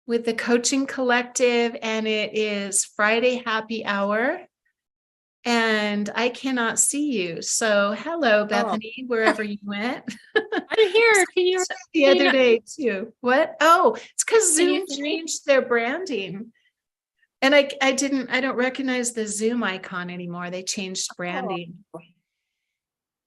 with the Coaching Collective, and it is Friday happy hour. And I cannot see you. So hello, Bethany, wherever you went. I'm here. Can you the other day too? What? Oh, it's because Can you Zoom see me? changed their branding. And I don't recognize the Zoom icon anymore. They changed branding.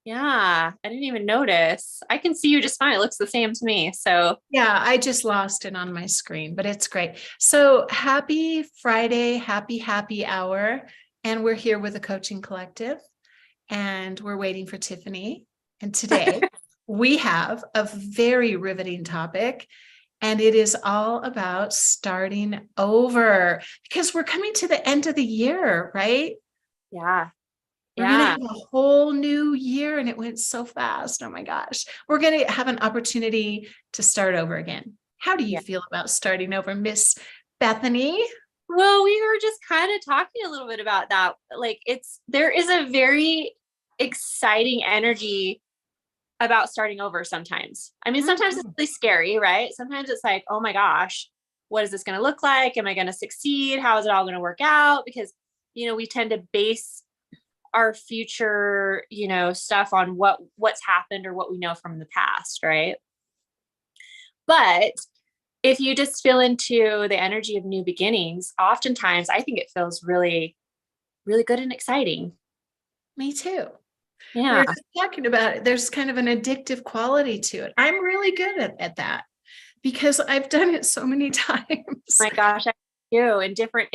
Yeah, I didn't even notice. I can see you just fine. It looks the same to me. So Yeah, I just lost it on my screen, but it's great. So happy Friday, happy hour. And we're here with the Coaching Collective, and we're waiting for Tiffany. And today we have a very riveting topic, and it is all about starting over because we're coming to the end of the year, right? yeah. We're going to have a whole new year, and it went so fast. Oh my gosh. We're going to have an opportunity to start over again. How do you feel about starting over, Miss Bethany? Well, we were just kind of talking a little bit about that. Like there is a very exciting energy about starting over sometimes. I mean, sometimes it's really scary, right? Sometimes it's like, oh my gosh, what is this going to look like? Am I going to succeed? How is it all going to work out? Because, we tend to base our future, stuff on what's happened or what we know from the past, right? But if you just feel into the energy of new beginnings, oftentimes I think it feels really, really good and exciting. Me too. Yeah. We were just talking about it. There's kind of an addictive quality to it. I'm really good at that because I've done it so many times. My gosh, I do in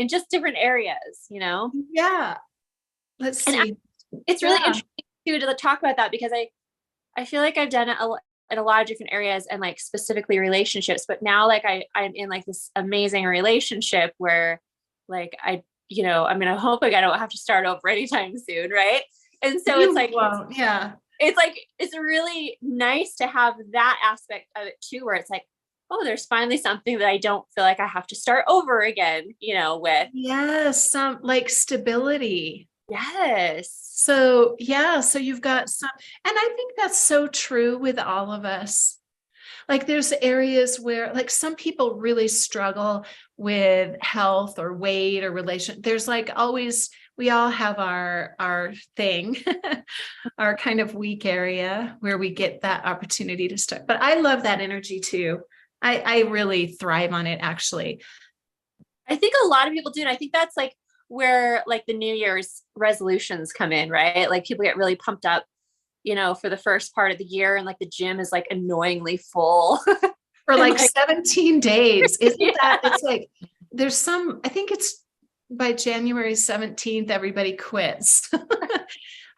just different areas, Yeah. Let's see. It's really interesting to talk about that because I feel like I've done it in a lot of different areas and like specifically relationships, but now like I'm in like this amazing relationship where like I'm gonna hope I don't have to start over anytime soon, right? And so it's like, it's really nice to have that aspect of it too, where it's like, oh, there's finally something that I don't feel like I have to start over again, with. Yes, some like stability. Yes. So you've got some, and I think that's so true with all of us. Like there's areas where like some people really struggle with health or weight or relation. There's like always, we all have our thing, our kind of weak area where we get that opportunity to start. But I love that energy too. I really thrive on it, actually. I think a lot of people do. And I think that's like where like the New Year's resolutions come in, right? Like people get really pumped up, for the first part of the year, and like the gym is like annoyingly full for like 17 days. Isn't that? It's like there's I think it's by January 17th, everybody quits.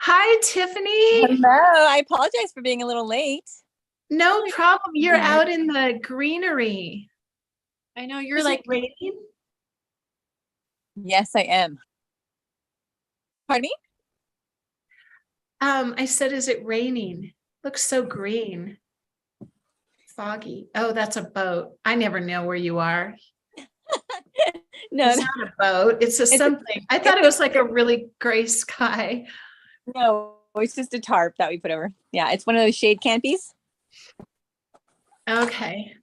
Hi, Tiffany. Hello. I apologize for being a little late. No problem. You're out in the greenery. I know you're like raining. Yes, I am. Pardon me? I said, is it raining? Looks so green. Foggy. Oh, that's a boat. I never know where you are. No, it's not a boat. It's something. I thought it was like a really gray sky. No, it's just a tarp that we put over. Yeah, it's one of those shade canopies. Okay.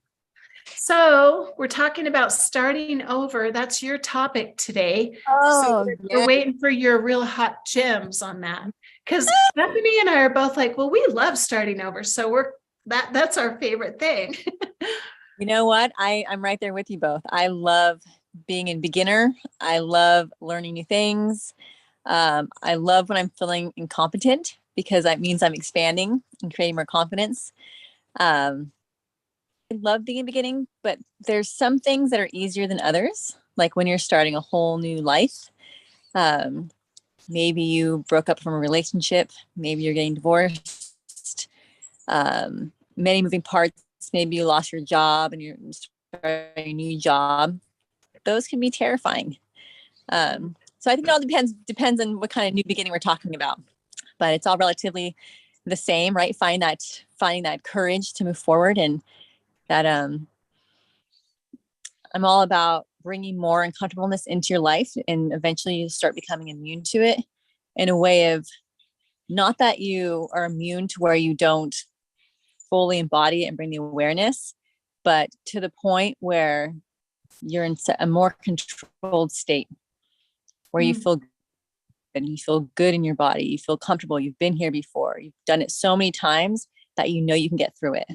So we're talking about starting over. That's your topic today. Oh, so we're waiting for your real hot gems on that. Because Bethany and I are both like, well, we love starting over. So that's our favorite thing. You know what? I'm right there with you both. I love being a beginner. I love learning new things. I love when I'm feeling incompetent because that means I'm expanding and creating more confidence. I love being in the beginning, but there's some things that are easier than others. Like when you're starting a whole new life. Maybe you broke up from a relationship. Maybe you're getting divorced. Many moving parts. Maybe you lost your job and you're starting a new job. Those can be terrifying. So I think it all depends on what kind of new beginning we're talking about. But it's all relatively the same, right? Finding that courage to move forward, and that I'm all about bringing more uncomfortableness into your life, and eventually you start becoming immune to it, in a way of not that you are immune to where you don't fully embody it and bring the awareness, but to the point where you're in a more controlled state where you feel good, and you feel good in your body. You feel comfortable. You've been here before. You've done it so many times that you know you can get through it.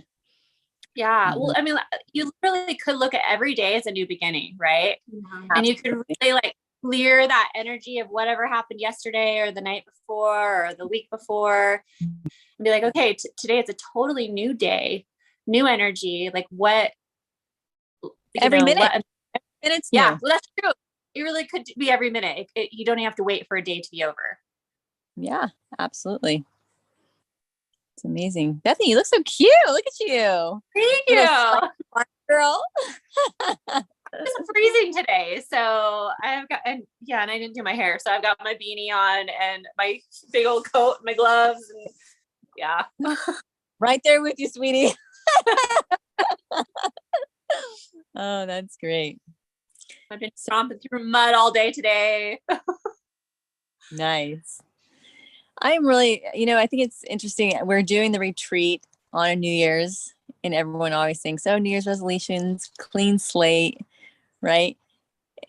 Yeah. Well, I mean, you literally could look at every day as a new beginning, right? And you could really like clear that energy of whatever happened yesterday or the night before or the week before and be like, okay, today it's a totally new day, new energy. Like what, every minute. And it's yeah, well, that's true. It really could be every minute. You don't even have to wait for a day to be over. Yeah, absolutely. It's amazing. Bethany, you look so cute. Look at you. Thank you. Girl. It's freezing today. So I've got, and I didn't do my hair. So I've got my beanie on and my big old coat, my gloves. And yeah. Right there with you, sweetie. Oh, that's great. I've been stomping through mud all day today. Nice. I'm really, I think it's interesting. We're doing the retreat on a New Year's, and everyone always thinks, oh, New Year's resolutions, clean slate, right?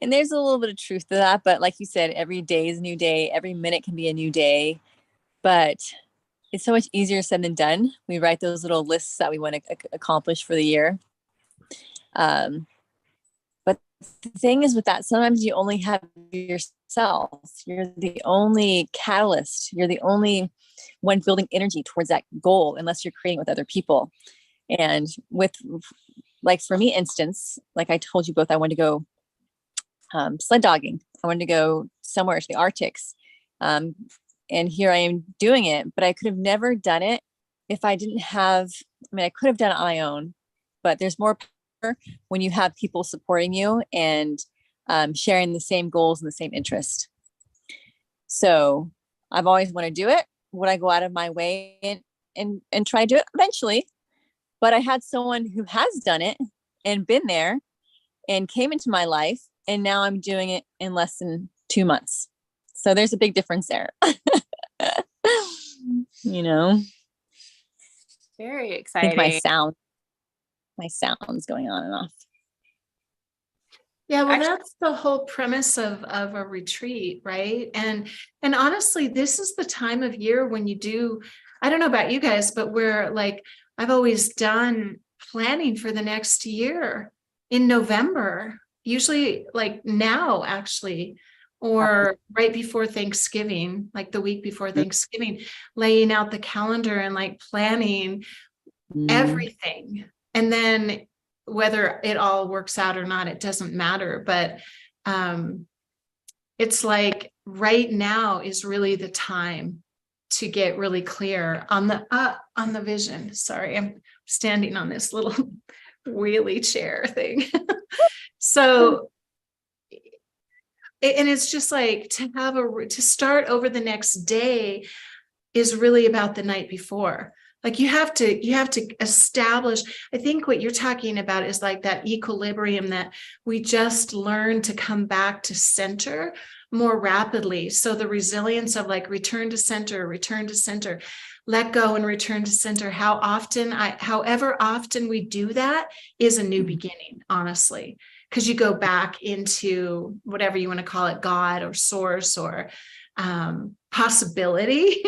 And there's a little bit of truth to that. But like you said, every day is a new day. Every minute can be a new day. But it's so much easier said than done. We write those little lists that we want to accomplish for the year. But the thing is with that, sometimes you only have yourself. You're the only catalyst. You're the only one building energy towards that goal, unless you're creating with other people. And with, like, for me, instance, like I told you both, I wanted to go sled dogging. I wanted to go somewhere to the Arctics. And here I am doing it, but I could have never done it if I didn't have, I could have done it on my own, but there's more power when you have people supporting you and sharing the same goals and the same interest. So I've always wanted to do it. Would I go out of my way and try to do it eventually? But I had someone who has done it and been there and came into my life, and now I'm doing it in less than 2 months. So there's a big difference there. Very exciting. I think my sound's going on and off. Yeah, well, that's the whole premise of a retreat, right? And honestly, this is the time of year when you do, I don't know about you guys, but we're like, I've always done planning for the next year in November, usually like now actually, or right before Thanksgiving, like the week before Thanksgiving, laying out the calendar and like planning everything. And then whether it all works out or not, it doesn't matter. But it's like right now is really the time to get really clear on the vision. Sorry, I'm standing on this little wheelie chair thing. So, and it's just like to start over the next day is really about the night before. Like you have to establish, I think what you're talking about is like that equilibrium that we just learn to come back to center more rapidly. So the resilience of like return to center, let go and return to center. However often we do that is a new beginning, honestly, because you go back into whatever you want to call it, God or source or possibility,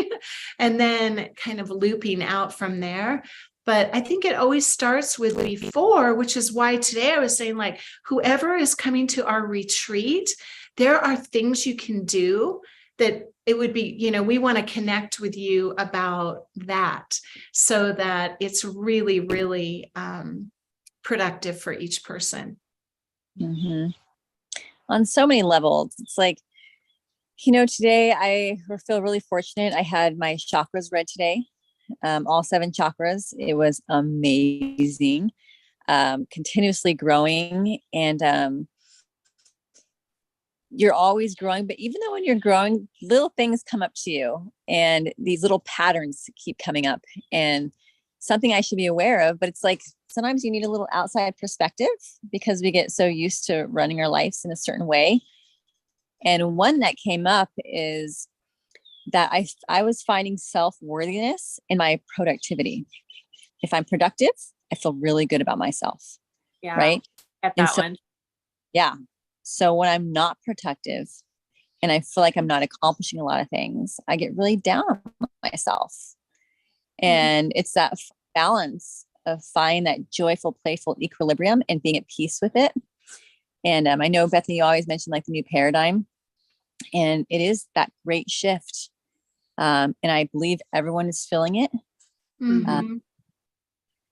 and then kind of looping out from there. But I think it always starts with before, which is why today I was saying, like, whoever is coming to our retreat, there are things you can do that it would be, we want to connect with you about that so that it's really, really productive for each person. Mm-hmm. On so many levels. It's like, today I feel really fortunate. I had my chakras read today, all 7 chakras. It was amazing, continuously growing. And you're always growing. But even though when you're growing, little things come up to you and these little patterns keep coming up, and something I should be aware of. But it's like sometimes you need a little outside perspective because we get so used to running our lives in a certain way. And one that came up is that I was finding self-worthiness in my productivity. If I'm productive, I feel really good about myself. Yeah, right. Get that one. Yeah. So when I'm not productive and I feel like I'm not accomplishing a lot of things, I get really down on myself. And it's that balance of finding that joyful, playful equilibrium and being at peace with it. And I know, Bethany, you always mentioned like the new paradigm, and it is that great shift. And I believe everyone is feeling it. Mhm.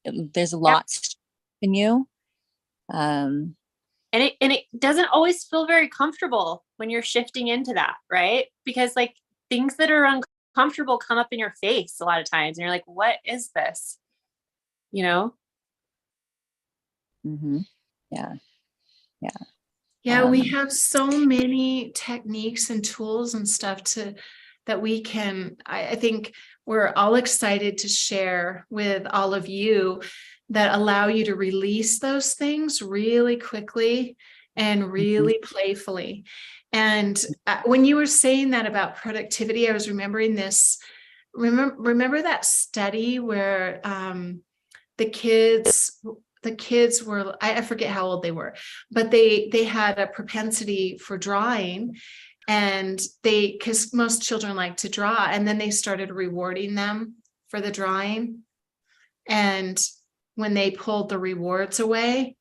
There's a lot in you. And it doesn't always feel very comfortable when you're shifting into that, right? Because like things that are uncomfortable come up in your face a lot of times, and you're like, what is this? You know? Yeah. Yeah. Yeah, we have so many techniques and tools and stuff that we can, I think we're all excited to share with all of you that allow you to release those things really quickly and really playfully. And when you were saying that about productivity, I was remembering this. Remember that study where the kids were, I forget how old they were, but they had a propensity for drawing, and because most children like to draw, and then they started rewarding them for the drawing. And when they pulled the rewards away,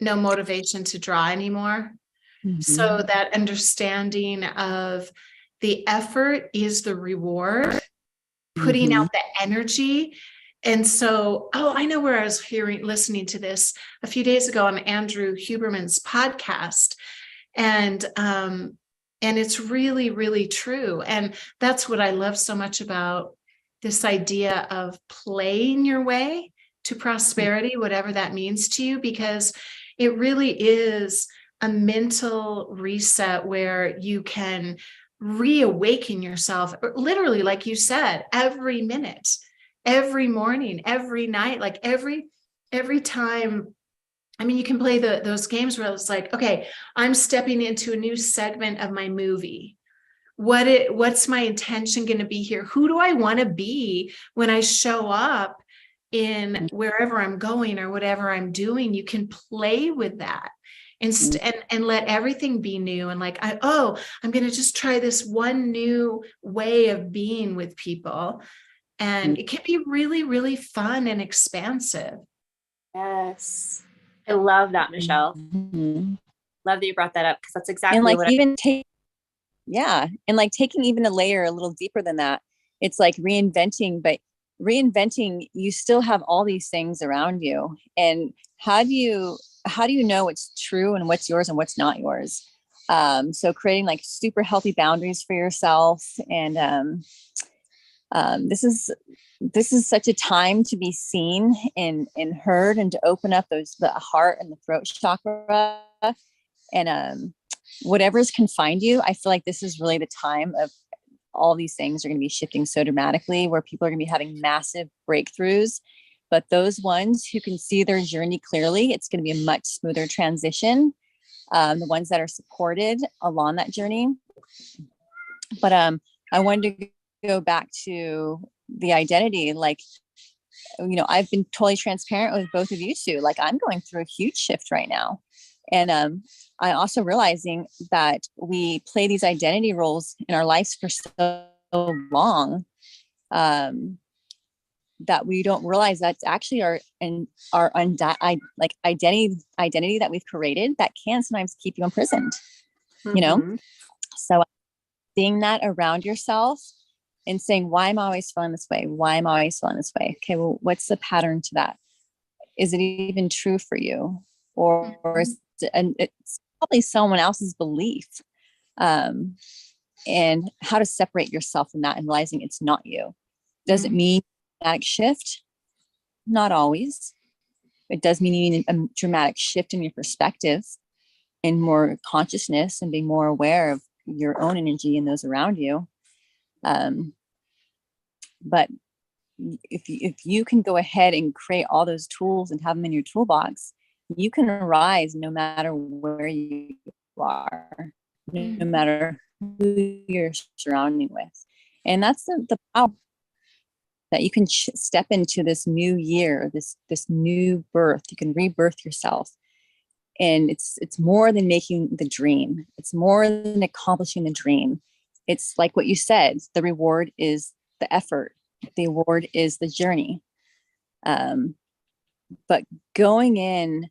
no motivation to draw anymore. So that understanding of the effort is the reward, putting out the energy. And so, I know where I was listening to this a few days ago on Andrew Huberman's podcast. And it's really, really true. And that's what I love so much about this idea of playing your way to prosperity, whatever that means to you, because it really is a mental reset where you can reawaken yourself, literally, like you said, every minute, every morning, every night, like every time. I mean, you can play those games where it's like, okay, I'm stepping into a new segment of my movie. What's my intention going to be here? Who do I want to be when I show up in wherever I'm going or whatever I'm doing? You can play with that and let everything be new. And like, I'm going to just try this one new way of being with people. And it can be really, really fun and expansive. Yes. I love that, Michelle. Love that you brought that up, because that's exactly and like what even and like taking even a layer a little deeper than that, it's like reinventing, but reinventing, you still have all these things around you. And how do you know what's true and what's yours and what's not yours? So creating like super healthy boundaries for yourself. And this is such a time to be seen and heard, and to open up the heart and the throat chakra. And whatever's confined you, I feel like this is really the time of all these things are going to be shifting so dramatically, where people are going to be having massive breakthroughs. But those ones who can see their journey clearly, it's going to be a much smoother transition. The ones that are supported along that journey. But I wanted to go back to the identity. Like, I've been totally transparent with both of you two. Like, I'm going through a huge shift right now. And I also realizing that we play these identity roles in our lives for so long that we don't realize that's actually our identity that we've created that can sometimes keep you imprisoned. So seeing that around yourself and saying, why am I always feeling this way? Why am I always feeling this way? Okay, well, what's the pattern to that? Is it even true for you? Or is it, and it's probably someone else's belief. And how to separate yourself from that and realizing it's not you. Does it mean dramatic shift? Not always. It does mean you need a dramatic shift in your perspective and more consciousness and being more aware of your own energy and those around you. But if you can go ahead and create all those tools and have them in your toolbox, you can arise no matter where you are, no matter who you're surrounding with. And that's the power that you can step into this new year, this new birth. You can rebirth yourself And it's more than making the dream. It's more than accomplishing the dream. It's like what you said, the reward is the effort. The award is the journey. But going in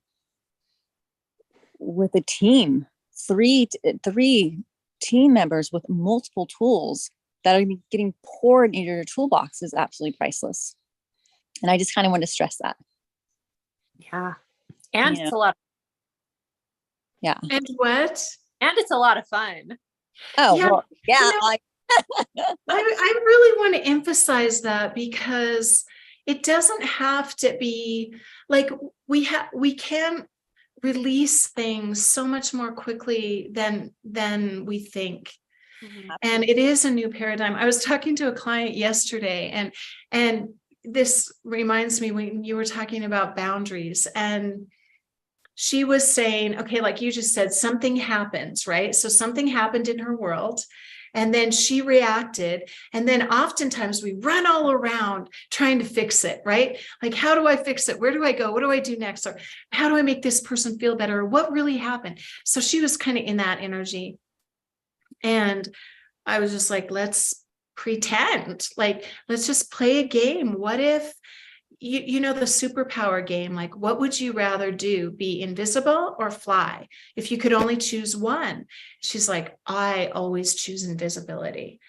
with a team, three team members with multiple tools that are getting poured into your toolbox is absolutely priceless. And I just kind of want to stress that. Yeah. And it's a lot. Yeah. And what? And it's a lot of fun. Oh, yeah. Well, yeah. You know, I really want to emphasize that, because it doesn't have to be like we can release things so much more quickly than we think. Mm-hmm. And it is a new paradigm. I was talking to a client yesterday, and this reminds me when you were talking about boundaries, and she was saying, okay, like you just said, something happens, right? So something happened in her world, and then she reacted. And then oftentimes we run all around trying to fix it, right? Like, how do I fix it? Where do I go? What do I do next? Or how do I make this person feel better? Or what really happened? So she was kind of in that energy. And I was just like, let's pretend, like, let's just play a game. What if, you know, the superpower game, like, what would you rather do, be invisible or fly? If you could only choose one. She's like, I always choose invisibility.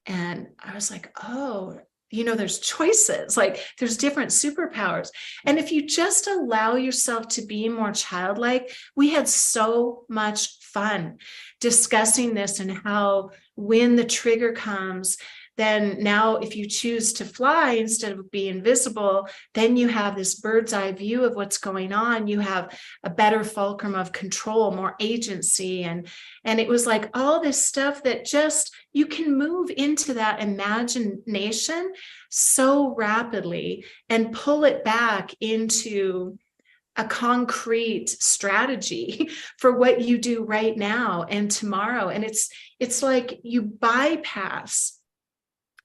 And I was like, oh, you know, there's choices, like there's different superpowers. And if you just allow yourself to be more childlike, we had so much fun discussing this, and how when the trigger comes, then now if you choose to fly instead of be invisible, then you have this bird's eye view of what's going on. You have a better fulcrum of control, more agency. And it was like all this stuff that just, you can move into that imagination so rapidly and pull it back into a concrete strategy for what you do right now and tomorrow. And it's like you bypass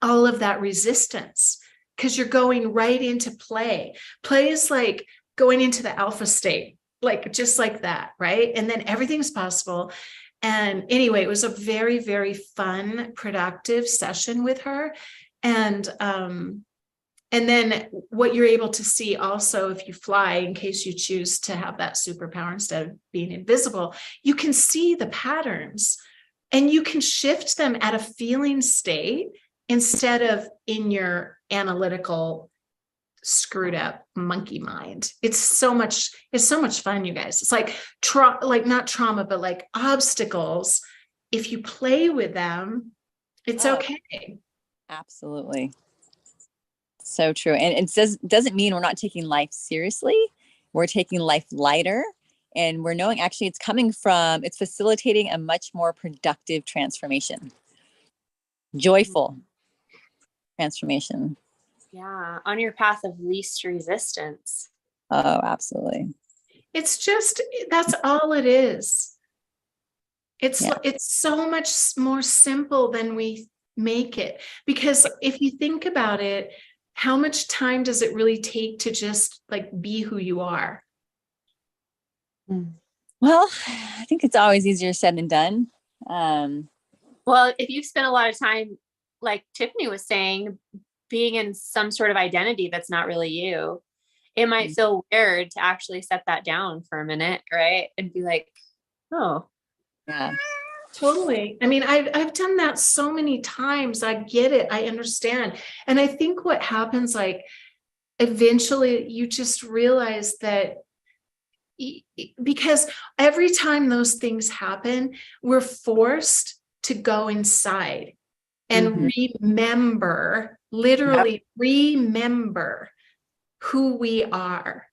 all of that resistance because you're going right into play. Play is like going into the alpha state, like just like that, right? And then everything's possible. And anyway, it was a very, very fun, productive session with her. And then what you're able to see also, if you fly, in case you choose to have that superpower instead of being invisible, you can see the patterns and you can shift them at a feeling state instead of in your analytical, screwed up monkey mind. It's so much fun, you guys. It's like not trauma, but like obstacles. If you play with them, it's okay. Absolutely. So true. And it doesn't mean we're not taking life seriously. We're taking life lighter, and we're knowing actually it's facilitating a much more productive transformation. Joyful transformation. Yeah. On your path of least resistance. Oh, absolutely. It's just, that's all it is. It's so much more simple than we make it. Because if you think about it, how much time does it really take to just like be who you are? Well, I think it's always easier said than done. Well, if you've spent a lot of time, like Tiffany was saying, being in some sort of identity that's not really you, it might feel weird to actually set that down for a minute, right? And be like, oh. Yeah. Totally. I mean, I've done that so many times. I get it. I understand. And I think what happens, like, eventually you just realize that because every time those things happen, we're forced to go inside and literally remember who we are.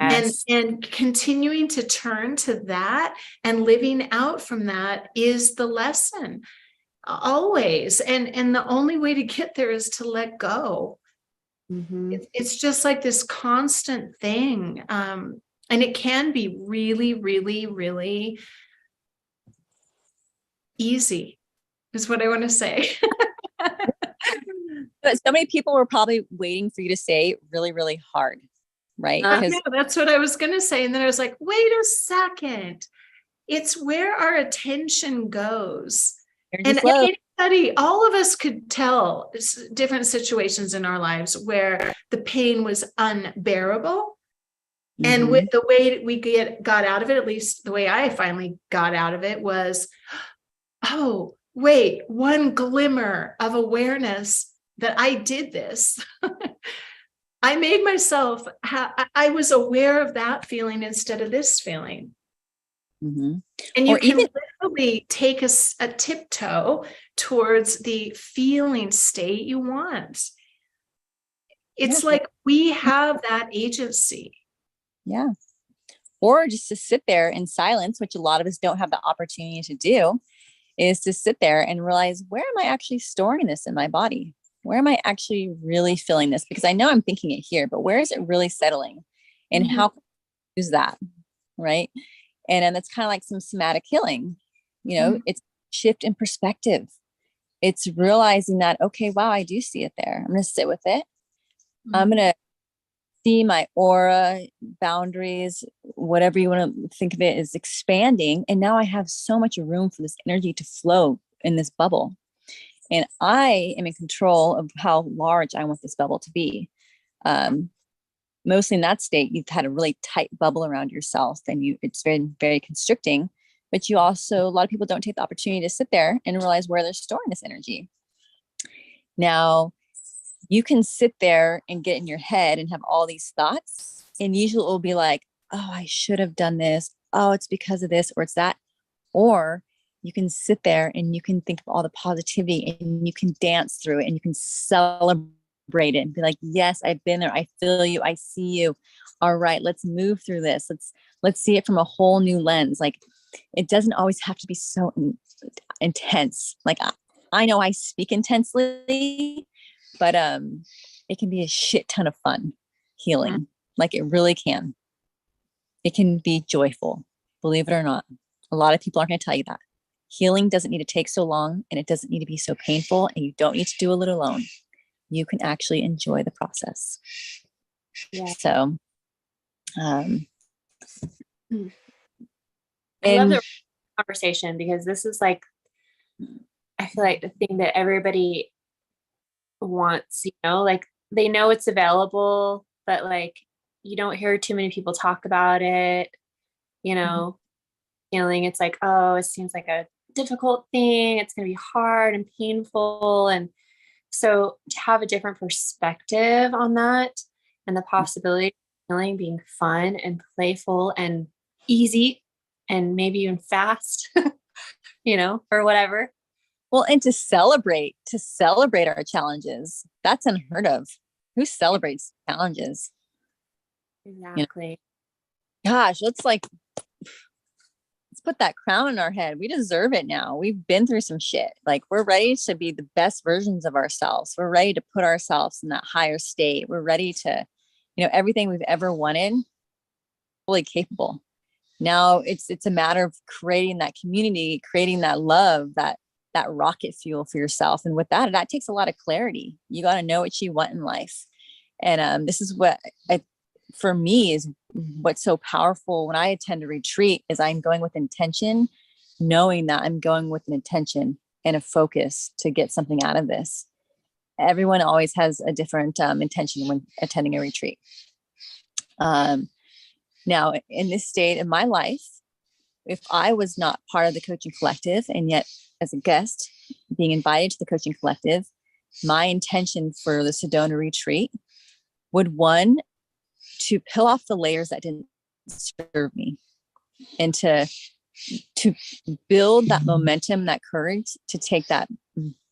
Yes. And continuing to turn to that and living out from that is the lesson always. And the only way to get there is to let go. It's just like this constant thing. And it can be really, really, really easy, is what I want to say. But so many people were probably waiting for you to say really, really hard. right? I Because know, that's what I was going to say. And then I was like, wait a second. It's where our attention goes. energy And flow. anybody, all of us could tell different situations in our lives where the pain was unbearable. And with the way we got out of it, at least the way I finally got out of it was, oh, wait, one glimmer of awareness that I did this. I made myself, I was aware of that feeling instead of this feeling. Mm-hmm. And you Or can even literally take a tiptoe towards the feeling state you want. It's like we have that agency. Yeah. Or just to sit there in silence, which a lot of us don't have the opportunity to do, is to sit there and realize, where am I actually storing this in my body? Where am I actually really feeling this? Because I know I'm thinking it here, but where is it really settling? And how can I use that? Right. And then that's kind of like some somatic healing. You know, it's shift in perspective. It's realizing that, okay, wow, I do see it there. I'm going to sit with it. I'm going to see my aura, boundaries, whatever you want to think of it, is expanding. And now I have so much room for this energy to flow in this bubble. And I am in control of how large I want this bubble to be. Mostly in that state, you've had a really tight bubble around yourself and it's very, very constricting. But you also, a lot of people don't take the opportunity to sit there and realize where they're storing this energy. Now, you can sit there and get in your head and have all these thoughts, and usually it will be like, oh, I should have done this. Oh, it's because of this, or it's that. Or you can sit there and you can think of all the positivity and you can dance through it and you can celebrate it and be like, yes, I've been there. I feel you. I see you. All right, let's move through this. Let's see it from a whole new lens. Like, it doesn't always have to be so intense. Like, I know I speak intensely, but it can be a shit ton of fun healing. Like, it really can. It can be joyful, believe it or not. A lot of people aren't going to tell you that. Healing doesn't need to take so long, and it doesn't need to be so painful, and you don't need to do it alone. You can actually enjoy the process. Yeah. So, I love the conversation, because this is like, I feel like the thing that everybody wants, like they know it's available, but like you don't hear too many people talk about it, healing. It's like, oh, it seems like a difficult thing. It's going to be hard and painful. And so to have a different perspective on that, and the possibility of healing being fun and playful and easy and maybe even fast, or whatever. Well, and to celebrate our challenges. That's unheard of. Who celebrates challenges? Exactly. Gosh, let's put that crown on our head. We deserve it now. We've been through some shit. Like, we're ready to be the best versions of ourselves. We're ready to put ourselves in that higher state. We're ready to, everything we've ever wanted, fully capable. Now it's a matter of creating that community, creating that love, that rocket fuel for yourself. And with that takes a lot of clarity. You got to know what you want in life. And this is what for me is what's so powerful when I attend a retreat, is I'm going with intention, knowing that I'm going with an intention and a focus to get something out of this. Everyone always has a different intention when attending a retreat. Now, in this state of my life, if I was not part of the coaching collective, and yet as a guest being invited to the coaching collective, my intention for the Sedona retreat would, one, to peel off the layers that didn't serve me, and to build that momentum, that courage to take that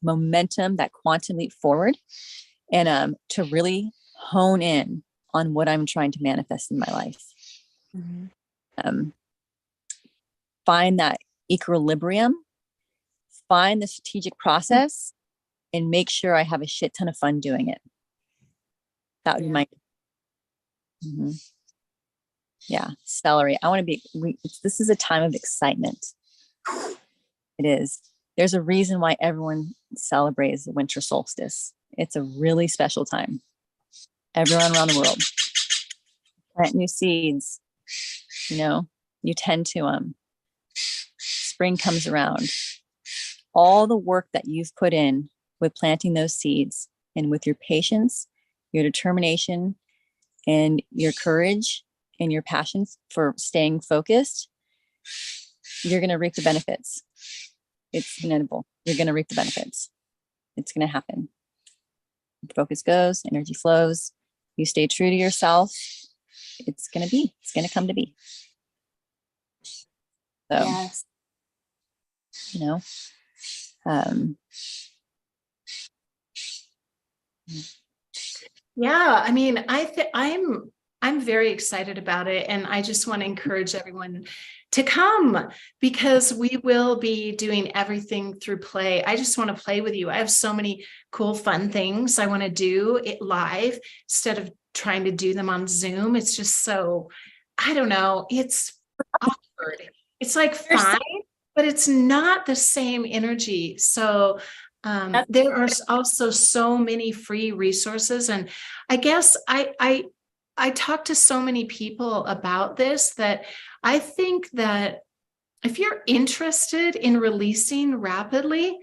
momentum, that quantum leap forward, and to really hone in on what I'm trying to manifest in my life. Find that equilibrium, find the strategic process, and make sure I have a shit ton of fun doing it. That would be my celery. I want to be, this is a time of excitement. It is. There's a reason why everyone celebrates the winter solstice. It's a really special time. Everyone around the world. Plant new seeds, you tend to them. Spring comes around. All the work that you've put in with planting those seeds and with your patience, your determination, and your courage and your passion for staying focused, you're going to reap the benefits. It's inevitable. You're going to reap the benefits. It's going to happen. Focus goes, energy flows. You stay true to yourself. It's going to come to be. So, Yes. Yeah, I mean, I'm very excited about it, and I just want to encourage everyone to come, because we will be doing everything through play. I just want to play with you. I have so many cool, fun things I want to do it live instead of trying to do them on Zoom. It's just so, I don't know, it's awkward. It's like fine, but it's not the same energy. So there are also so many free resources. And I guess I talk to so many people about this that I think that if you're interested in releasing rapidly,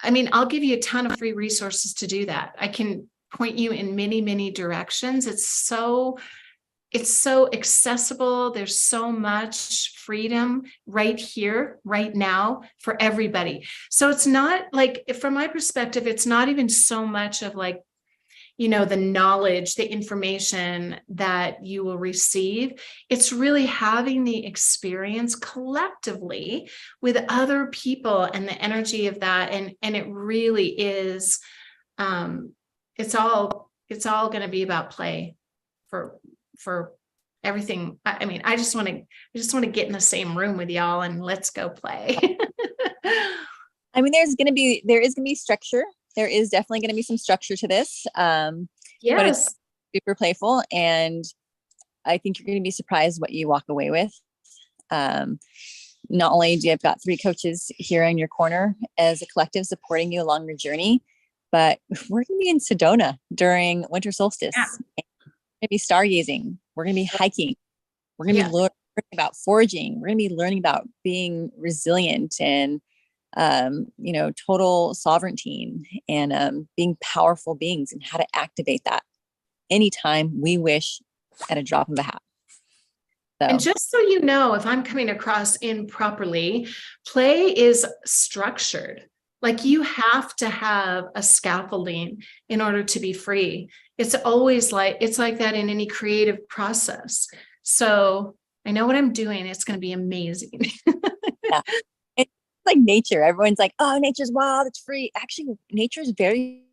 I mean, I'll give you a ton of free resources to do that. I can point you in many, many directions. It's so accessible. There's so much freedom right here, right now for everybody. So it's not like, from my perspective, it's not even so much of like, the knowledge, the information that you will receive. It's really having the experience collectively with other people and the energy of that. And it really is, it's all going to be about play for everything. I mean, I just want to get in the same room with y'all and let's go play. I mean, there is going to be structure. There is definitely going to be some structure to this. But it's super playful, and I think you're going to be surprised what you walk away with. Not only do you've got 3 coaches here in your corner as a collective supporting you along your journey, but we're going to be in Sedona during winter solstice. Yeah. We're going to be stargazing. We're going to be hiking. We're going to be learning about foraging. We're going to be learning about being resilient and total sovereignty and being powerful beings, and how to activate that anytime we wish at a drop of a hat. So. And just so you know, if I'm coming across improperly, play is structured. Like you have to have a scaffolding in order to be free. It's like that in any creative process. So I know what I'm doing. It's going to be amazing. Yeah. Like nature. Everyone's like, oh, nature's wild, it's free. Actually, nature's very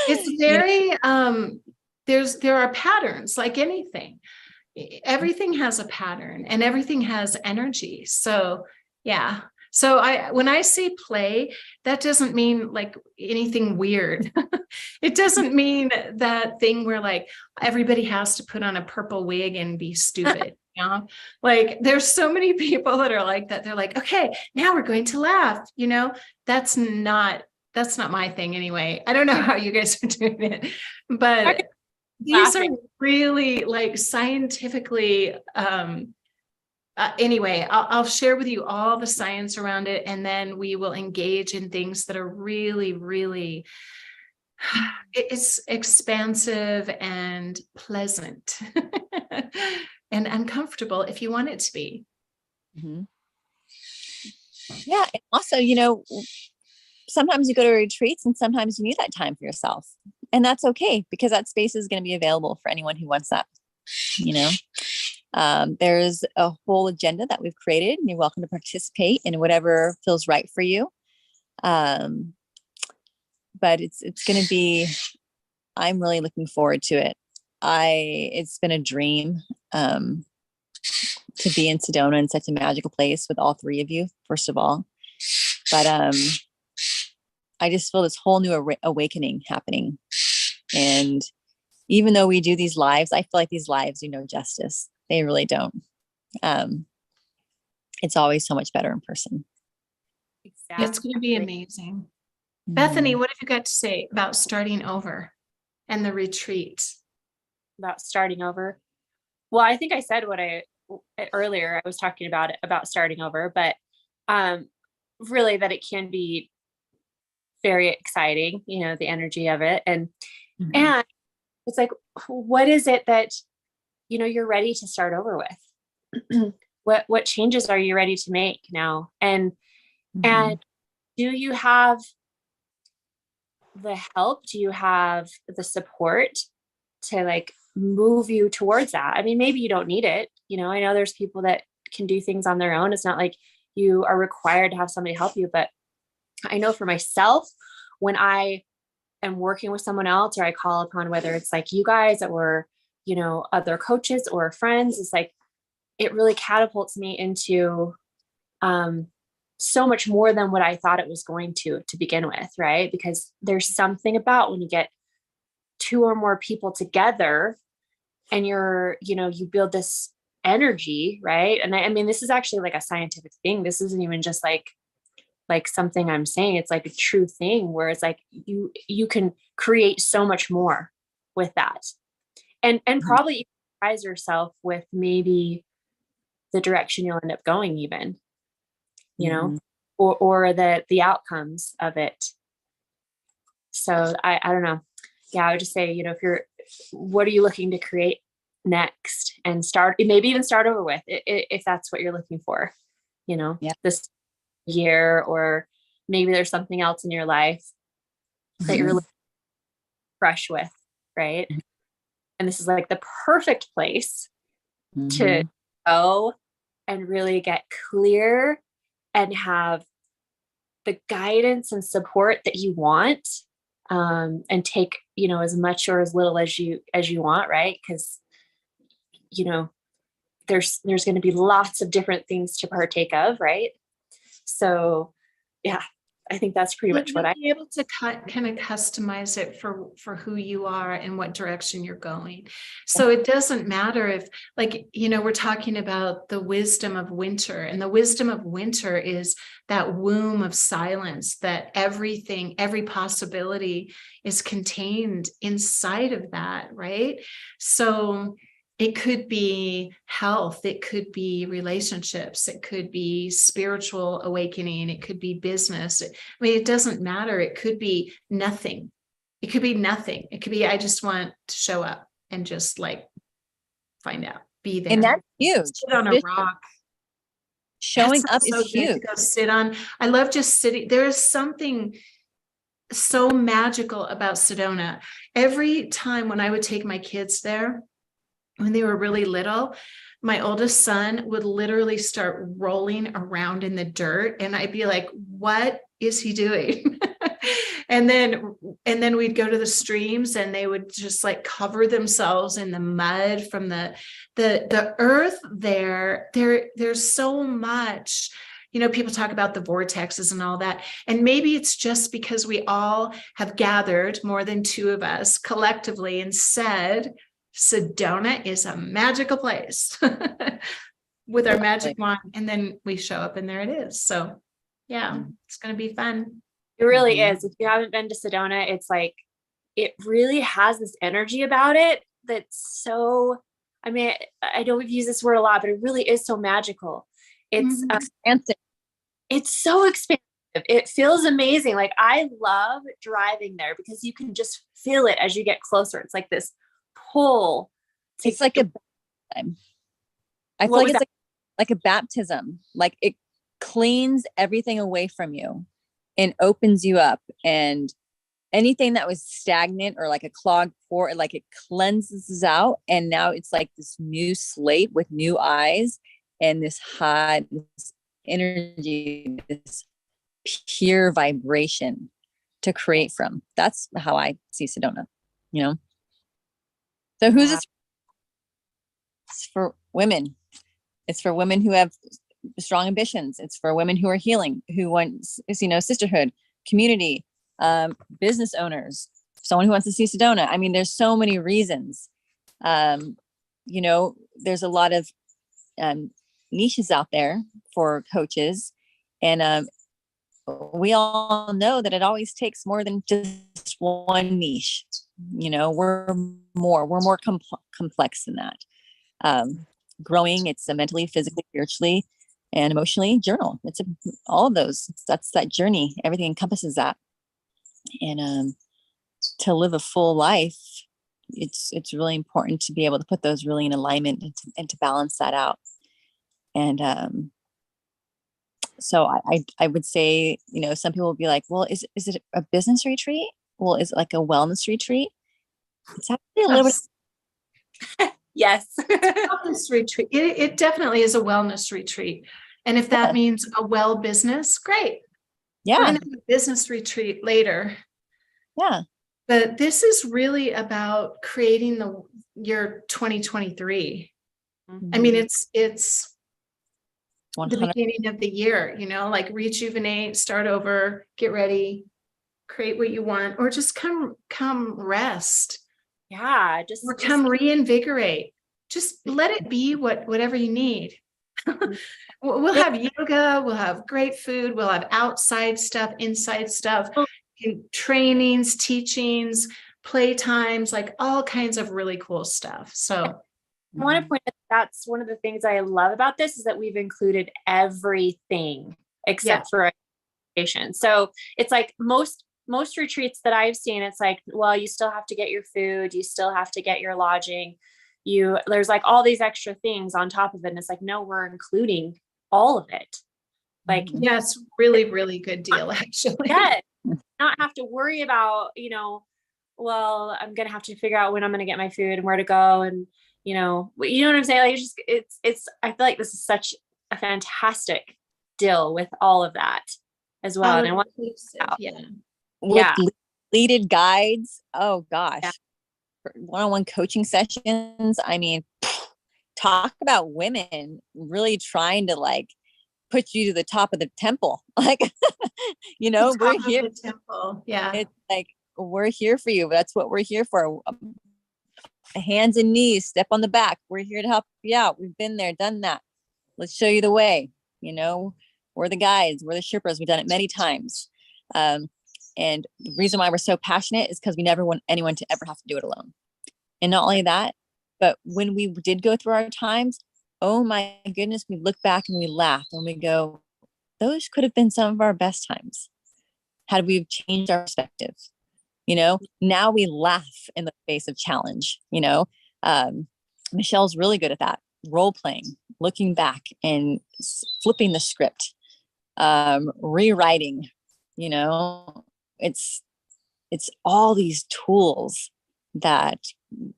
it's very there are patterns like anything. Everything has a pattern and everything has energy. So yeah. So when I say play, that doesn't mean like anything weird. It doesn't mean that thing where like everybody has to put on a purple wig and be stupid. Like there's so many people that are like that. They're like, okay, now we're going to laugh. That's not my thing anyway. I don't know how you guys are doing it, but these are really like scientifically, anyway, I'll share with you all the science around it. And then we will engage in things that are really, really, it's expansive and pleasant. And uncomfortable if you want it to be. Mm-hmm. Yeah. And also, sometimes you go to retreats and sometimes you need that time for yourself. And that's okay, because that space is going to be available for anyone who wants that. There's a whole agenda that we've created, and you're welcome to participate in whatever feels right for you. But it's going to be, I'm really looking forward to it. It's been a dream to be in Sedona, in such a magical place with all 3 of you, first of all. But I just feel this whole new awakening happening. And even though we do these lives, I feel like these lives do no justice. They really don't. It's always so much better in person. Exactly. It's going to be amazing. Bethany, what have you got to say about starting over and the retreat? about starting over. Well, I think I said what earlier I was talking about starting over, but really that it can be very exciting, the energy of it. And it's like, what is it that, you're ready to start over with? What changes are you ready to make now? And do you have the help? Do you have the support to like move you towards that? I mean, maybe you don't need it. I know there's people that can do things on their own. It's not like you are required to have somebody help you, but I know for myself, when I am working with someone else, or I call upon, whether it's like you guys or, other coaches or friends, it's like, it really catapults me into, so much more than what I thought it was going to begin with. Right. Because there's something about when you get two or more people together and you build this energy. Right. And I mean, this is actually like a scientific thing. This isn't even just like something I'm saying. It's like a true thing where it's like you can create so much more with that. And probably surprise yourself with maybe the direction you'll end up going even, or the outcomes of it. So I don't know. Yeah, I would just say, what are you looking to create next, and maybe even start over with, if that's what you're looking for, this year, or maybe there's something else in your life that you're fresh with, right? And this is like the perfect place to go and really get clear and have the guidance and support that you want, and take, as much or as little as you want, right? Because, there's going to be lots of different things to partake of, right? So yeah, I think that's pretty much what I be able to kind of customize it for who you are and what direction you're going. So it doesn't matter if, like, we're talking about the wisdom of winter, and the wisdom of winter is that womb of silence, that every possibility is contained inside of that, right? So it could be health, it could be relationships, it could be spiritual awakening, it could be business. I mean, it doesn't matter. It could be nothing. It could be nothing. It could be, I just want to show up and just like find out, be there. And that's huge. Sit on a rock. Showing up so is huge. To go sit on. I love just sitting. There is something so magical about Sedona. Every time when I would take my kids there, when they were really little, my oldest son would literally start rolling around in the dirt, and I'd be like, what is he doing? and then we'd go to the streams, and they would just like cover themselves in the mud from the earth there. There's so much. People talk about the vortexes and all that. And maybe it's just because we all have gathered, more than two of us collectively, and said, Sedona is a magical place with our magic wand. And then we show up and there it is. So yeah, it's going to be fun. It really is. If you haven't been to Sedona, it's like, it really has this energy about it that's so, I mean, I know we've used this word a lot, but it really is so magical. It's expansive. It's so expansive. It feels amazing. Like, I love driving there because you can just feel it as you get closer. It's like this pull. It's like I feel like it's like a baptism. Like, it cleans everything away from you and opens you up, and anything that was stagnant or like a clogged pore, like it cleanses out, and now it's like this new slate with new eyes and this high this energy, this pure vibration to create from. That's how I see Sedona, So who's this? It's for women. It's for women who have strong ambitions. It's for women who are healing, who want, sisterhood, community, business owners, someone who wants to see Sedona. I mean, there's so many reasons. There's a lot of niches out there for coaches, and we all know that it always takes more than just one niche. We're more complex than that. Growing, it's a mentally, physically, spiritually, and emotionally journal. It's all of those. That's that journey. Everything encompasses that. And to live a full life, it's really important to be able to put those really in alignment and to balance that out. And so I would say, some people will be like, well, is it a business retreat? Well, is it like a wellness retreat? It's actually a little bit. Yes. Wellness retreat. It definitely is a wellness retreat. And if that means a well business, great. Yeah. We're going to have a business retreat later. Yeah. But this is really about creating your 2023. Mm-hmm. I mean, it's 100. the beginning of the year, like rejuvenate, start over, get ready, create what you want, or just come rest. Yeah. Or come reinvigorate. Just let it be whatever you need. We'll have yoga, we'll have great food, we'll have outside stuff, inside stuff, trainings, teachings, playtimes, like all kinds of really cool stuff. So I want to point out that's one of the things I love about this is that we've included everything except for education. So it's like most retreats that I've seen, it's like, well, you still have to get your food, you still have to get your lodging, there's like all these extra things on top of it. And it's like, no, we're including all of it. Like, yes, really, really good deal, actually. Yeah. Not have to worry about, well, I'm going to have to figure out when I'm going to get my food and where to go. And, you know what I'm saying? Like, it's, I feel like this is such a fantastic deal with all of that as well. And I want with leaded guides. Oh gosh. Yeah. One-on-one coaching sessions. I mean, talk about women really trying to like put you to the top of the temple. Like, we're here. The temple. Yeah. It's like, we're here for you. That's what we're here for. Hands and knees, step on the back. We're here to help you out. We've been there, done that. Let's show you the way. We're the guides, we're the Sherpas. We've done it many times. And the reason why we're so passionate is because we never want anyone to ever have to do it alone. And not only that, but when we did go through our times, oh my goodness, we look back and we laugh and we go, those could have been some of our best times had we changed our perspective. Now we laugh in the face of challenge. Michelle's really good at that. Role playing, looking back and flipping the script, rewriting, it's all these tools that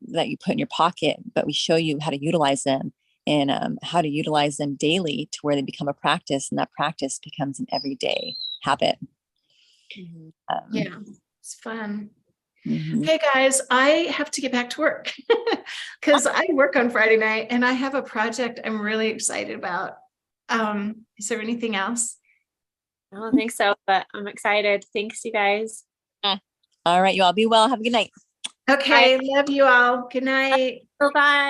you put in your pocket, but we show you how to utilize them and how to utilize them daily to where they become a practice, and that practice becomes an everyday habit. Yeah, it's fun. Hey guys, I have to get back to work because I work on Friday night and I have a project I'm really excited about. Is there anything else? I don't think so, but I'm excited. Thanks, you guys. All right, you all be well. Have a good night. Okay, love you all. Good night. Bye-bye.